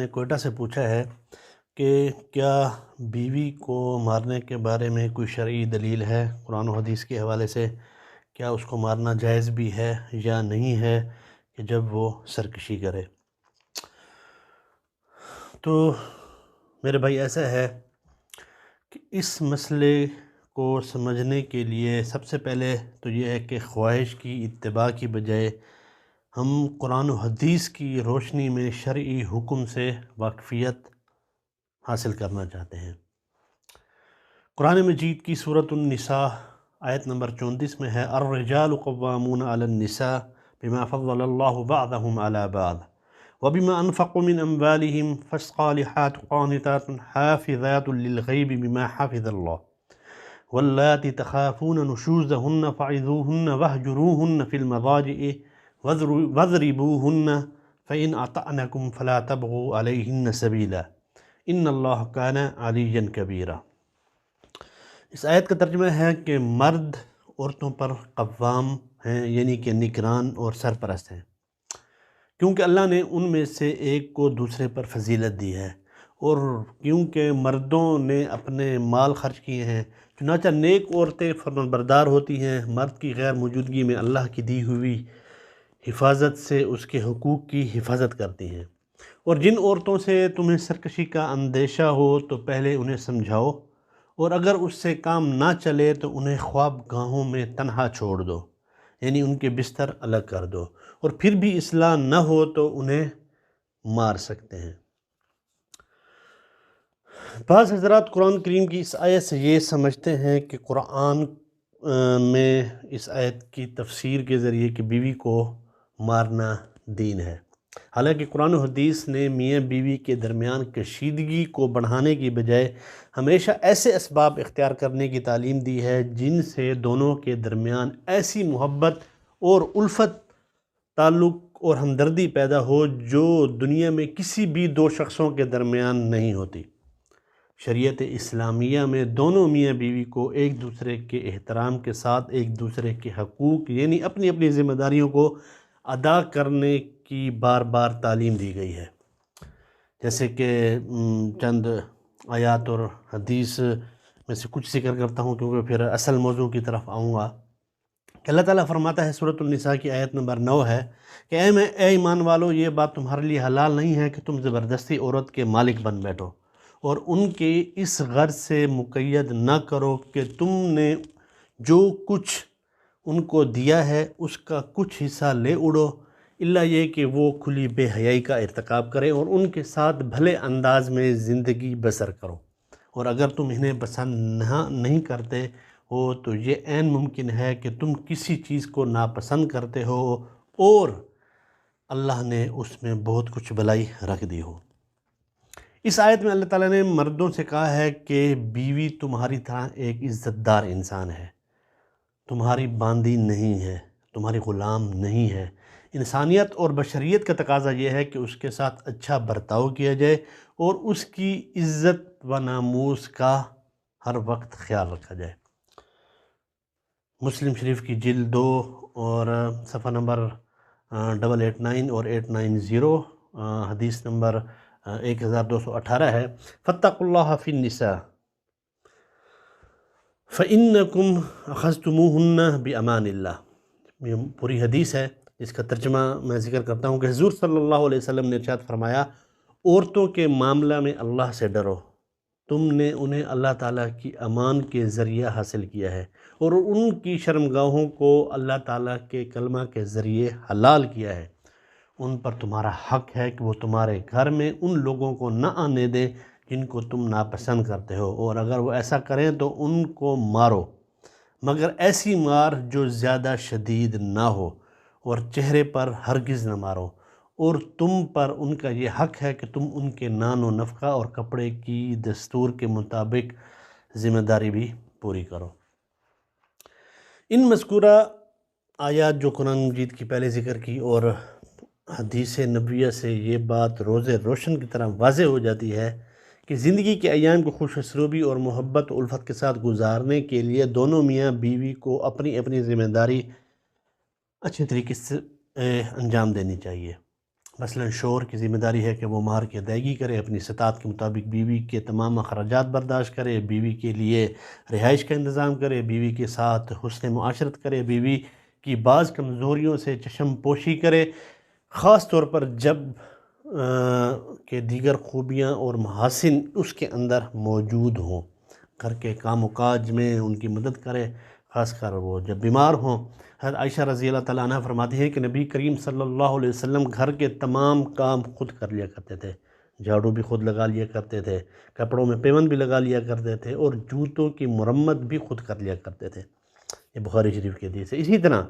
نے کوئٹہ سے پوچھا ہے کہ کیا بیوی کو مارنے کے بارے میں کوئی شرعی دلیل ہے قرآن و حدیث کے حوالے سے؟ کیا اس کو مارنا جائز بھی ہے یا نہیں ہے کہ جب وہ سرکشی کرے؟ تو میرے بھائی ایسا ہے کہ اس مسئلے کو سمجھنے کے لیے سب سے پہلے تو یہ ہے کہ خواہش کی اتباع کی بجائے ہم قرآن و حدیث کی روشنی میں شرعی حکم سے واقفیت حاصل کرنا چاہتے ہیں۔ قرآن مجید کی سورۃ النساء آیت نمبر 34 میں ہے الرجال قوامون علی النساء بما فضل اللہ بعضهم علی بعض وبما انفقوا من اموالهم فالصالحات قانتات حافظات للغیب بما حفظ اللہ واللاتی تخافون نشوزهن فعظوهن واہجروهن فی المضاجع واضربوهن فإن أطعنكم فلا تبغوا عليهن سبيلا ان اللہ کان علیا کبیرا۔ اس آیت کا ترجمہ ہے کہ مرد عورتوں پر قوام ہیں، یعنی کہ نگران اور سرپرست ہیں، کیونکہ اللہ نے ان میں سے ایک کو دوسرے پر فضیلت دی ہے، اور کیونکہ مردوں نے اپنے مال خرچ کیے ہیں، چنانچہ نیک عورتیں فرمانبردار ہوتی ہیں، مرد کی غیر موجودگی میں اللہ کی دی ہوئی حفاظت سے اس کے حقوق کی حفاظت کرتی ہیں، اور جن عورتوں سے تمہیں سرکشی کا اندیشہ ہو تو پہلے انہیں سمجھاؤ، اور اگر اس سے کام نہ چلے تو انہیں خواب گاہوں میں تنہا چھوڑ دو، یعنی ان کے بستر الگ کر دو، اور پھر بھی اصلاح نہ ہو تو انہیں مار سکتے ہیں۔ بعض حضرات قرآن کریم کی اس آیت سے یہ سمجھتے ہیں کہ قرآن میں اس آیت کی تفسیر کے ذریعے کہ بیوی کو مارنا دین ہے، حالانکہ قرآن و حدیث نے میاں بیوی کے درمیان کشیدگی کو بڑھانے کی بجائے ہمیشہ ایسے اسباب اختیار کرنے کی تعلیم دی ہے جن سے دونوں کے درمیان ایسی محبت اور الفت، تعلق اور ہمدردی پیدا ہو جو دنیا میں کسی بھی دو شخصوں کے درمیان نہیں ہوتی۔ شریعت اسلامیہ میں دونوں میاں بیوی کو ایک دوسرے کے احترام کے ساتھ ایک دوسرے کے حقوق یعنی اپنی اپنی ذمہ داریوں کو ادا کرنے کی بار بار تعلیم دی گئی ہے، جیسے کہ چند آیات اور حدیث میں سے کچھ ذکر کرتا ہوں کیونکہ پھر اصل موضوع کی طرف آؤں گا۔ کہ اللہ تعالیٰ فرماتا ہے، سورۃ النساء کی آیت نمبر 9 ہے کہ اے ایمان والو، یہ بات تمہارے لیے حلال نہیں ہے کہ تم زبردستی عورت کے مالک بن بیٹھو، اور ان کے اس غرض سے مقید نہ کرو کہ تم نے جو کچھ ان کو دیا ہے اس کا کچھ حصہ لے اڑو، الا یہ کہ وہ کھلی بے حیائی کا ارتکاب کریں اور ان کے ساتھ بھلے انداز میں زندگی بسر کرو، اور اگر تم انہیں پسند نہیں کرتے ہو تو یہ عین ممکن ہے کہ تم کسی چیز کو ناپسند کرتے ہو اور اللہ نے اس میں بہت کچھ بھلائی رکھ دی ہو۔ اس آیت میں اللہ تعالیٰ نے مردوں سے کہا ہے کہ بیوی تمہاری طرح ایک عزت دار انسان ہے، تمہاری باندی نہیں ہے، تمہاری غلام نہیں ہے۔ انسانیت اور بشریت کا تقاضا یہ ہے کہ اس کے ساتھ اچھا برتاؤ کیا جائے اور اس کی عزت و ناموس کا ہر وقت خیال رکھا جائے۔ مسلم شریف کی جلد 2 اور صفحہ نمبر 889 اور 890، حدیث نمبر 1218 ہے، فاتقوا اللہ فی النساء فإنکم اخذتموہن بأمان اللہ۔ یہ پوری حدیث ہے، اس کا ترجمہ میں ذکر کرتا ہوں کہ حضور صلی اللہ علیہ وسلم نے ارشاد فرمایا، عورتوں کے معاملہ میں اللہ سے ڈرو، تم نے انہیں اللہ تعالیٰ کی امان کے ذریعہ حاصل کیا ہے اور ان کی شرمگاہوں کو اللہ تعالیٰ کے کلمہ کے ذریعے حلال کیا ہے۔ ان پر تمہارا حق ہے کہ وہ تمہارے گھر میں ان لوگوں کو نہ آنے دیں جن کو تم ناپسند کرتے ہو، اور اگر وہ ایسا کریں تو ان کو مارو، مگر ایسی مار جو زیادہ شدید نہ ہو، اور چہرے پر ہرگز نہ مارو، اور تم پر ان کا یہ حق ہے کہ تم ان کے نان و نفقہ اور کپڑے کی دستور کے مطابق ذمہ داری بھی پوری کرو۔ ان مذکورہ آیات جو قرآن مجید کی پہلے ذکر کی اور حدیث نبویہ سے یہ بات روز روشن کی طرح واضح ہو جاتی ہے کہ زندگی کے ایام کو خوش اسلوبی اور محبت و الفت کے ساتھ گزارنے کے لیے دونوں میاں بیوی کو اپنی اپنی ذمہ داری اچھے طریقے سے انجام دینی چاہیے، مثلا شوہر کی ذمہ داری ہے کہ وہ مہر کی ادائیگی کرے، اپنی استطاعت کے مطابق بیوی کے تمام اخراجات برداشت کرے، بیوی کے لیے رہائش کا انتظام کرے، بیوی کے ساتھ حسن معاشرت کرے، بیوی کی بعض کمزوریوں سے چشم پوشی کرے، خاص طور پر جب کہ دیگر خوبیاں اور محاسن اس کے اندر موجود ہوں۔ گھر کے کام و کاج میں ان کی مدد کرے، خاص کر وہ جب بیمار ہوں۔ حضرت عائشہ رضی اللہ تعالیٰ عنہ فرماتی ہیں کہ نبی کریم صلی اللہ علیہ وسلم گھر کے تمام کام خود کر لیا کرتے تھے، جھاڑو بھی خود لگا لیا کرتے تھے، کپڑوں میں پیوند بھی لگا لیا کرتے تھے، اور جوتوں کی مرمت بھی خود کر لیا کرتے تھے۔ یہ بخاری شریف کی حدیث ہے۔ اسی طرح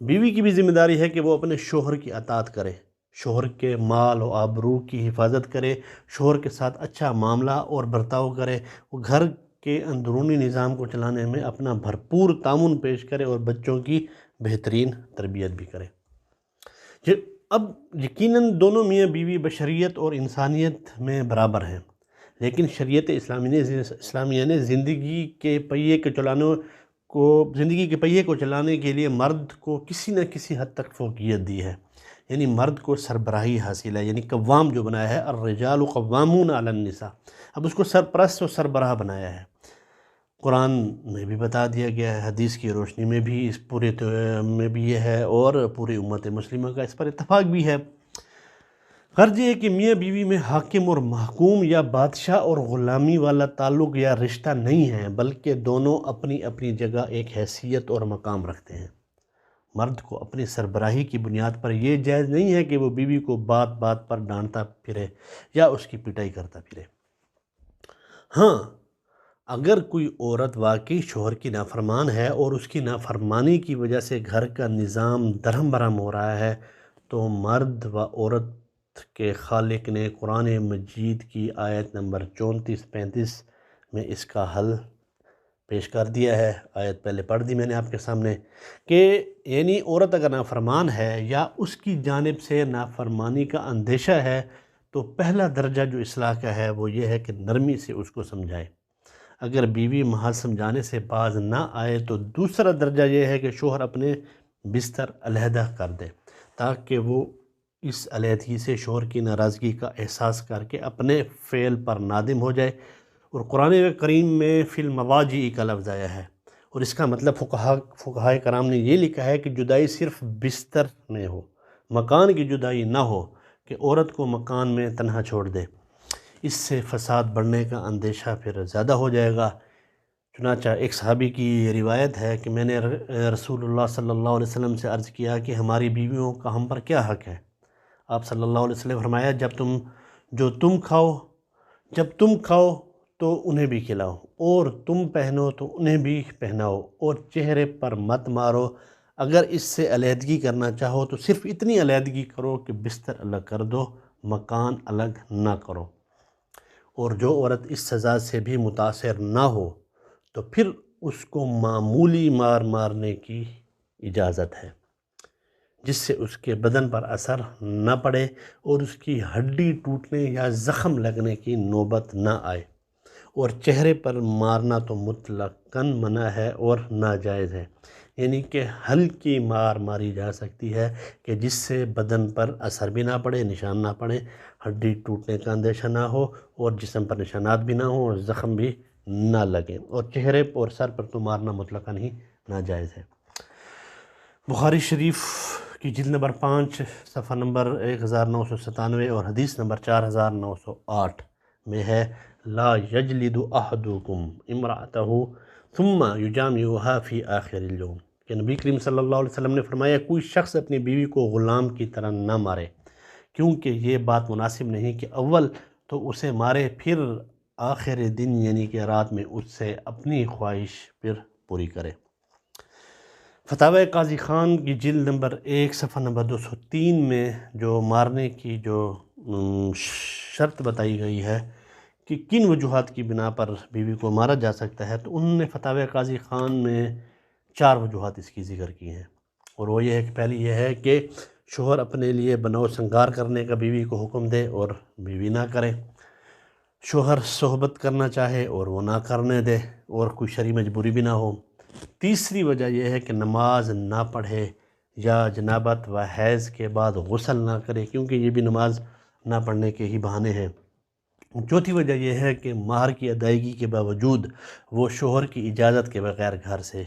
بیوی کی بھی ذمہ داری ہے کہ وہ اپنے شوہر کی اطاعت کرے، شوہر کے مال و آبرو کی حفاظت کرے، شوہر کے ساتھ اچھا معاملہ اور برتاؤ کرے، وہ گھر کے اندرونی نظام کو چلانے میں اپنا بھرپور تعاون پیش کرے اور بچوں کی بہترین تربیت بھی کرے۔ اب یقیناً دونوں میاں بیوی بشریت اور انسانیت میں برابر ہیں، لیکن شریعت اسلامیہ نے زندگی کے پہیے کو چلانے کے لیے مرد کو کسی نہ کسی حد تک فوقیت دی ہے، یعنی مرد کو سربراہی حاصل ہے، یعنی قوام جو بنایا ہے، الرجال قوامون علی النساء، اب اس کو سرپرست اور سربراہ بنایا ہے۔ قرآن میں بھی بتا دیا گیا ہے، حدیث کی روشنی میں بھی اس پورے میں بھی یہ ہے، اور پوری امت مسلمہ کا اس پر اتفاق بھی ہے۔ غرض یہ ہے کہ میاں بیوی میں حاکم اور محکوم یا بادشاہ اور غلامی والا تعلق یا رشتہ نہیں ہے، بلکہ دونوں اپنی اپنی جگہ ایک حیثیت اور مقام رکھتے ہیں۔ مرد کو اپنی سربراہی کی بنیاد پر یہ جائز نہیں ہے کہ وہ بیوی کو بات بات پر ڈانٹتا پھرے یا اس کی پٹائی کرتا پھرے۔ ہاں، اگر کوئی عورت واقعی شوہر کی نافرمان ہے اور اس کی نافرمانی کی وجہ سے گھر کا نظام درہم برہم ہو رہا ہے، تو مرد و عورت کے خالق نے قرآن مجید کی آیت نمبر 34-35 میں اس کا حل پیش کر دیا ہے۔ آیت پہلے پڑھ دی میں نے آپ کے سامنے، کہ یعنی عورت اگر نافرمان ہے یا اس کی جانب سے نافرمانی کا اندیشہ ہے، تو پہلا درجہ جو اصلاح کا ہے وہ یہ ہے کہ نرمی سے اس کو سمجھائے۔ اگر بیوی محض سمجھانے سے باز نہ آئے تو دوسرا درجہ یہ ہے کہ شوہر اپنے بستر علیحدہ کر دے، تاکہ وہ اس علیحدگی سے شوہر کی ناراضگی کا احساس کر کے اپنے فعل پر نادم ہو جائے۔ اور قرآن کریم میں فی المواجع کا لفظ آیا ہے، اور اس کا مطلب فقہائے کرام نے یہ لکھا ہے کہ جدائی صرف بستر میں ہو، مکان کی جدائی نہ ہو، کہ عورت کو مکان میں تنہا چھوڑ دے، اس سے فساد بڑھنے کا اندیشہ پھر زیادہ ہو جائے گا۔ چنانچہ ایک صحابی کی یہ روایت ہے کہ میں نے رسول اللہ صلی اللہ علیہ وسلم سے عرض کیا کہ ہماری بیویوں کا ہم پر کیا حق ہے؟ آپ صلی اللہ علیہ وسلم فرمایا، جب تم کھاؤ تو انہیں بھی کھلاؤ، اور تم پہنو تو انہیں بھی پہناؤ، اور چہرے پر مت مارو۔ اگر اس سے علیحدگی کرنا چاہو تو صرف اتنی علیحدگی کرو کہ بستر الگ کر دو، مکان الگ نہ کرو۔ اور جو عورت اس سزا سے بھی متاثر نہ ہو تو پھر اس کو معمولی مار مارنے کی اجازت ہے، جس سے اس کے بدن پر اثر نہ پڑے اور اس کی ہڈی ٹوٹنے یا زخم لگنے کی نوبت نہ آئے۔ اور چہرے پر مارنا تو مطلقاً منع ہے اور ناجائز ہے، یعنی کہ ہلکی مار ماری جا سکتی ہے کہ جس سے بدن پر اثر بھی نہ پڑے، نشان نہ پڑے، ہڈی ٹوٹنے کا اندیشہ نہ ہو، اور جسم پر نشانات بھی نہ ہوں، اور زخم بھی نہ لگیں، اور چہرے اور سر پر تو مارنا مطلقاً ہی ناجائز ہے۔ بخاری شریف کی جلد نمبر 5 صفحہ نمبر 1997 اور حدیث نمبر 4908 میں ہے، لا یجلد احدکم امرأتہ ثم یجامعها فی آخر اليوم، کہ نبی کریم صلی اللہ علیہ وسلم نے فرمایا، کوئی شخص اپنی بیوی کو غلام کی طرح نہ مارے، کیونکہ یہ بات مناسب نہیں کہ اول تو اسے مارے، پھر آخر دن یعنی کہ رات میں اس سے اپنی خواہش پھر پوری کرے۔ فتاوی قاضی خان کی جلد نمبر 1 صفحہ نمبر 203 میں جو مارنے کی جو شرط بتائی گئی ہے کہ کن وجوہات کی بنا پر بیوی کو مارا جا سکتا ہے، تو انہوں نے فتاوی قاضی خان میں 4 وجوہات اس کی ذکر کی ہیں، اور وہ یہ ہے کہ پہلی یہ ہے کہ شوہر اپنے لیے بنو سنگار کرنے کا بیوی کو حکم دے اور بیوی نہ کرے، شوہر صحبت کرنا چاہے اور وہ نہ کرنے دے، اور کوئی شرعی مجبوری بھی نہ ہو۔ تیسری وجہ یہ ہے کہ نماز نہ پڑھے یا جنابت و حیض کے بعد غسل نہ کرے، کیونکہ یہ بھی نماز نہ پڑھنے کے ہی بہانے ہیں۔ چوتھی وجہ یہ ہے کہ مہر کی ادائیگی کے باوجود وہ شوہر کی اجازت کے بغیر گھر سے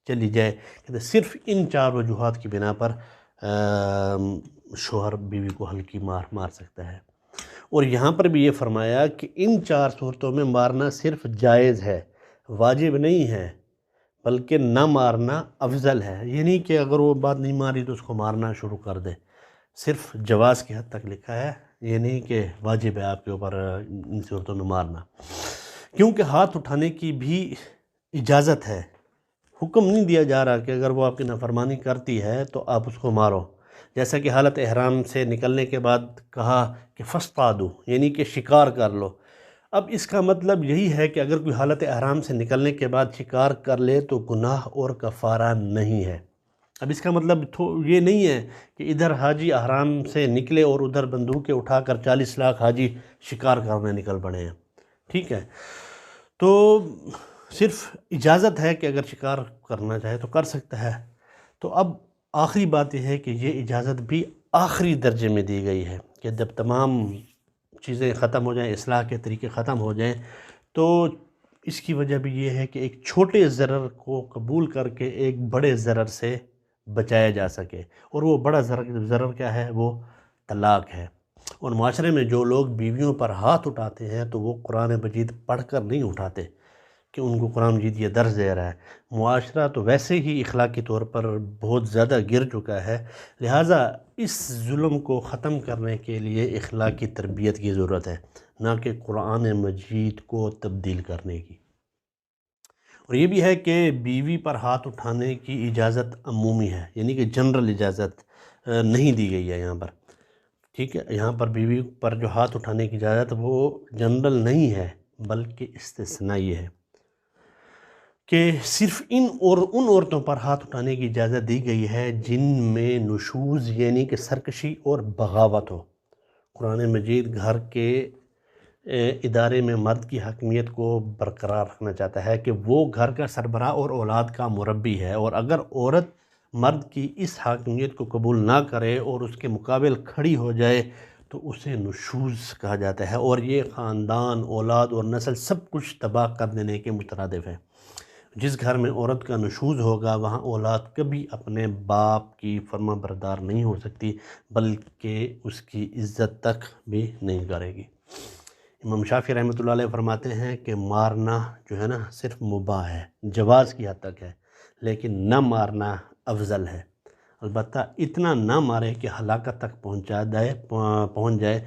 چلی جائے، کہ صرف ان 4 وجوہات کی بنا پر شوہر بیوی کو ہلکی مار سکتا ہے۔ اور یہاں پر بھی یہ فرمایا کہ ان 4 صورتوں میں مارنا صرف جائز ہے، واجب نہیں ہے، بلکہ نہ مارنا افضل ہے۔ یہ نہیں کہ اگر وہ بات نہیں ماری تو اس کو مارنا شروع کر دے، صرف جواز کی حد تک لکھا ہے، یہ نہیں کہ واجب ہے آپ کے اوپر ان صورتوں میں مارنا۔ کیونکہ ہاتھ اٹھانے کی بھی اجازت ہے، حکم نہیں دیا جا رہا کہ اگر وہ آپ کی نافرمانی کرتی ہے تو آپ اس کو مارو، جیسا کہ حالت احرام سے نکلنے کے بعد کہا کہ فاصطادوا، یعنی کہ شکار کر لو۔ اب اس کا مطلب یہی ہے کہ اگر کوئی حالت احرام سے نکلنے کے بعد شکار کر لے تو گناہ اور کفارہ نہیں ہے۔ اب اس کا مطلب یہ نہیں ہے کہ ادھر حاجی احرام سے نکلے اور ادھر بندوقیں اٹھا کر 40 لاکھ حاجی شکار کرنے نکل پڑے ہیں، ٹھیک ہے؟ تو صرف اجازت ہے کہ اگر شکار کرنا چاہے تو کر سکتا ہے۔ تو اب آخری بات یہ ہے کہ یہ اجازت بھی آخری درجے میں دی گئی ہے، کہ جب تمام چیزیں ختم ہو جائیں، اصلاح کے طریقے ختم ہو جائیں، تو اس کی وجہ بھی یہ ہے کہ ایک چھوٹے ضرر کو قبول کر کے ایک بڑے ضرر سے بچایا جا سکے، اور وہ بڑا ضرر کیا ہے؟ وہ طلاق ہے۔ اور معاشرے میں جو لوگ بیویوں پر ہاتھ اٹھاتے ہیں تو وہ قرآن مجید پڑھ کر نہیں اٹھاتے کہ ان کو قرآن مجید یہ درس دے رہا ہے۔ معاشرہ تو ویسے ہی اخلاقی طور پر بہت زیادہ گر چکا ہے، لہٰذا اس ظلم کو ختم کرنے کے لیے اخلاقی تربیت کی ضرورت ہے، نہ کہ قرآن مجید کو تبدیل کرنے کی۔ اور یہ بھی ہے کہ بیوی پر ہاتھ اٹھانے کی اجازت عمومی ہے، یعنی کہ جنرل اجازت نہیں دی گئی ہے یہاں پر، ٹھیک ہے؟ یہاں پر بیوی پر جو ہاتھ اٹھانے کی اجازت وہ جنرل نہیں ہے، بلکہ استثنائی ہے، کہ صرف ان عورتوں پر ہاتھ اٹھانے کی اجازت دی گئی ہے جن میں نشوز یعنی کہ سرکشی اور بغاوت ہو۔ قرآن مجید گھر کے ادارے میں مرد کی حاکمیت کو برقرار رکھنا چاہتا ہے کہ وہ گھر کا سربراہ اور اولاد کا مربی ہے، اور اگر عورت مرد کی اس حاکمیت کو قبول نہ کرے اور اس کے مقابل کھڑی ہو جائے تو اسے نشوز کہا جاتا ہے، اور یہ خاندان، اولاد اور نسل سب کچھ تباہ کر دینے کے مترادف ہے۔ جس گھر میں عورت کا نشوز ہوگا وہاں اولاد کبھی اپنے باپ کی فرما بردار نہیں ہو سکتی، بلکہ اس کی عزت تک بھی نہیں کرے گی۔ امام شافعی رحمۃ اللہ علیہ فرماتے ہیں کہ مارنا جو ہے نا صرف مباح ہے، جواز کی حد تک ہے، لیکن نہ مارنا افضل ہے۔ البتہ اتنا نہ مارے کہ ہلاکت تک پہنچ جائے،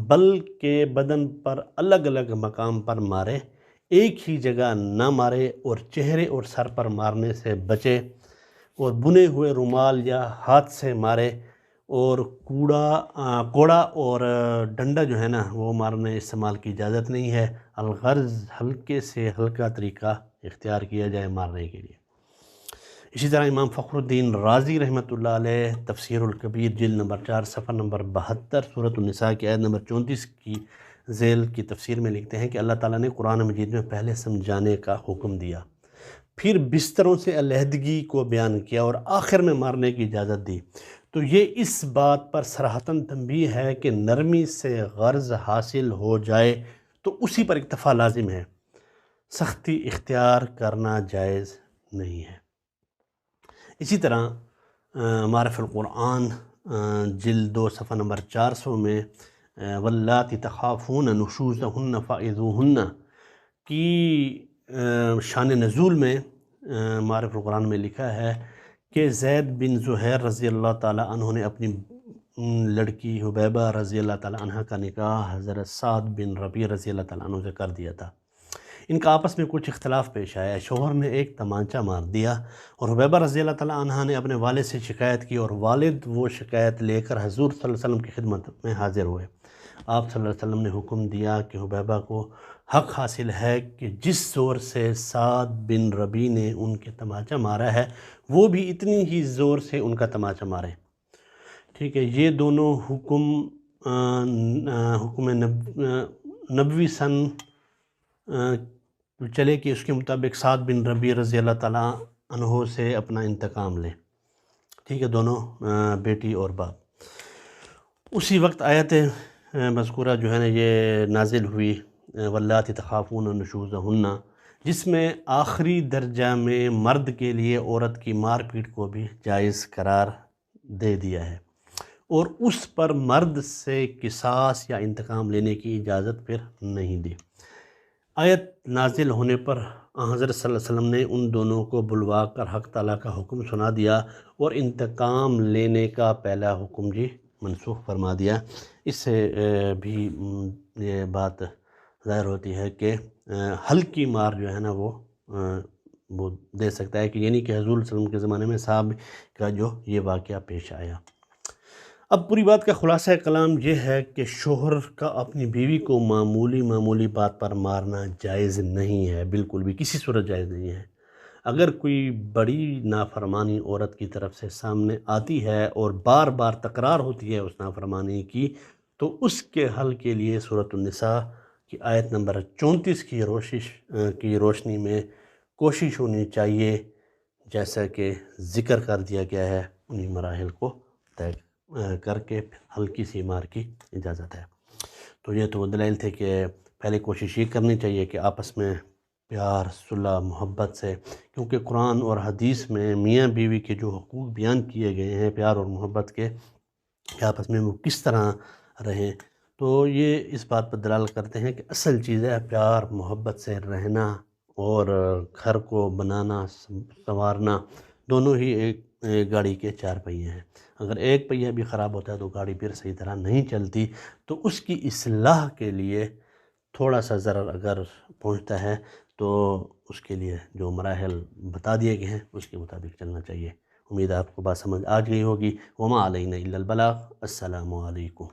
بلکہ بدن پر الگ الگ مقام پر مارے، ایک ہی جگہ نہ مارے، اور چہرے اور سر پر مارنے سے بچے، اور بنے ہوئے رومال یا ہاتھ سے مارے، اور کوڑا اور ڈنڈا جو ہے نا وہ مارنے استعمال کی اجازت نہیں ہے، الغرض ہلکے سے ہلکا طریقہ اختیار کیا جائے مارنے کے لیے۔ اسی طرح امام فخر الدین رازی رحمۃ اللہ علیہ تفسیر الکبیر جلد نمبر 4 صفحہ نمبر 72 سورۃ النساء کی آیت نمبر 34 کی ذیل کی تفسیر میں لکھتے ہیں کہ اللہ تعالیٰ نے قرآن مجید میں پہلے سمجھانے کا حکم دیا، پھر بستروں سے علیحدگی کو بیان کیا، اور آخر میں مارنے کی اجازت دی۔ تو یہ اس بات پر صراحتاً تنبیہ ہے کہ نرمی سے غرض حاصل ہو جائے تو اسی پر اکتفا لازم ہے، سختی اختیار کرنا جائز نہیں ہے۔ اسی طرح معرف القرآن جلد 2 صفحہ نمبر 400 میں واللاتی تخافون نشوزہن فعظوہن کی شان نزول میں معرف القرآن میں لکھا ہے کہ زید بن زہیر رضی اللہ تعالیٰ عنہ نے اپنی لڑکی حبیبہ رضی اللہ تعالیٰ عنہ کا نکاح حضرت سعد بن ربیع رضی اللہ تعالیٰ عنہ سے کر دیا تھا۔ ان کا آپس میں کچھ اختلاف پیش آیا، شوہر نے ایک تمانچہ مار دیا، اور حبیبہ رضی اللہ تعالیٰ عنہ نے اپنے والد سے شکایت کی، اور والد وہ شکایت لے کر حضور صلی اللہ علیہ وسلم کی خدمت میں حاضر ہوئے۔ آپ صلی اللہ علیہ وسلم نے حکم دیا کہ حبیبہ کو حق حاصل ہے کہ جس زور سے سعد بن ربیع نے ان کے تمانچہ مارا ہے وہ بھی اتنی ہی زور سے ان کا تمانچہ مارے، ٹھیک ہے؟ یہ دونوں حکم نبوی سن چلے کہ اس کے مطابق سعد بن ربیع رضی اللہ تعالیٰ عنہ سے اپنا انتقام لیں۔ ٹھیک ہے، دونوں بیٹی اور باپ۔ اسی وقت آیت مذکورہ جو ہے نا یہ نازل ہوئی، واللاتی تخافون نشوزہن، جس میں آخری درجہ میں مرد کے لیے عورت کی مار پیٹ کو بھی جائز قرار دے دیا ہے، اور اس پر مرد سے قصاص یا انتقام لینے کی اجازت پھر نہیں دی۔ آیت نازل ہونے پر حضرت صلی اللہ علیہ وسلم نے ان دونوں کو بلوا کر حق تعالیٰ کا حکم سنا دیا، اور انتقام لینے کا پہلا حکم جی منسوخ فرما دیا۔ اس سے بھی یہ بات ظاہر ہوتی ہے کہ ہلکی مار جو ہے نا وہ دے سکتا ہے، کہ یعنی کہ حضور صلی اللہ علیہ وسلم کے زمانے میں صاحب کا جو یہ واقعہ پیش آیا۔ اب پوری بات کا خلاصہ کلام یہ ہے کہ شوہر کا اپنی بیوی کو معمولی بات پر مارنا جائز نہیں ہے، بالکل بھی کسی صورت جائز نہیں ہے۔ اگر کوئی بڑی نافرمانی عورت کی طرف سے سامنے آتی ہے اور بار بار تکرار ہوتی ہے اس نافرمانی کی، تو اس کے حل کے لیے سورۃ النساء کی آیت نمبر 34 کی روشنی میں کوشش ہونی چاہیے، جیسا کہ ذکر کر دیا گیا ہے، انہی مراحل کو طے کر کے ہلکی سی مار کی اجازت ہے۔ تو یہ تو وہ دلائل تھے کہ پہلے کوشش یہ کرنی چاہیے کہ آپس میں پیار، صلح، محبت سے، کیونکہ قرآن اور حدیث میں میاں بیوی کے جو حقوق بیان کیے گئے ہیں پیار اور محبت کے، کہ آپس میں وہ کس طرح رہیں، تو یہ اس بات پر دلالت کرتے ہیں کہ اصل چیز ہے پیار محبت سے رہنا، اور گھر کو بنانا سنوارنا، دونوں ہی ایک گاڑی کے 4 پہیے ہیں۔ اگر ایک پہیہ بھی خراب ہوتا ہے تو گاڑی پھر صحیح طرح نہیں چلتی، تو اس کی اصلاح کے لیے تھوڑا سا ضرر اگر پہنچتا ہے تو اس کے لیے جو مراحل بتا دیے گئے ہیں اس کے مطابق چلنا چاہیے۔ امید ہے آپ کو بات سمجھ آ گئی ہوگی۔ وما علینا الا البلاغ۔ السلام علیکم۔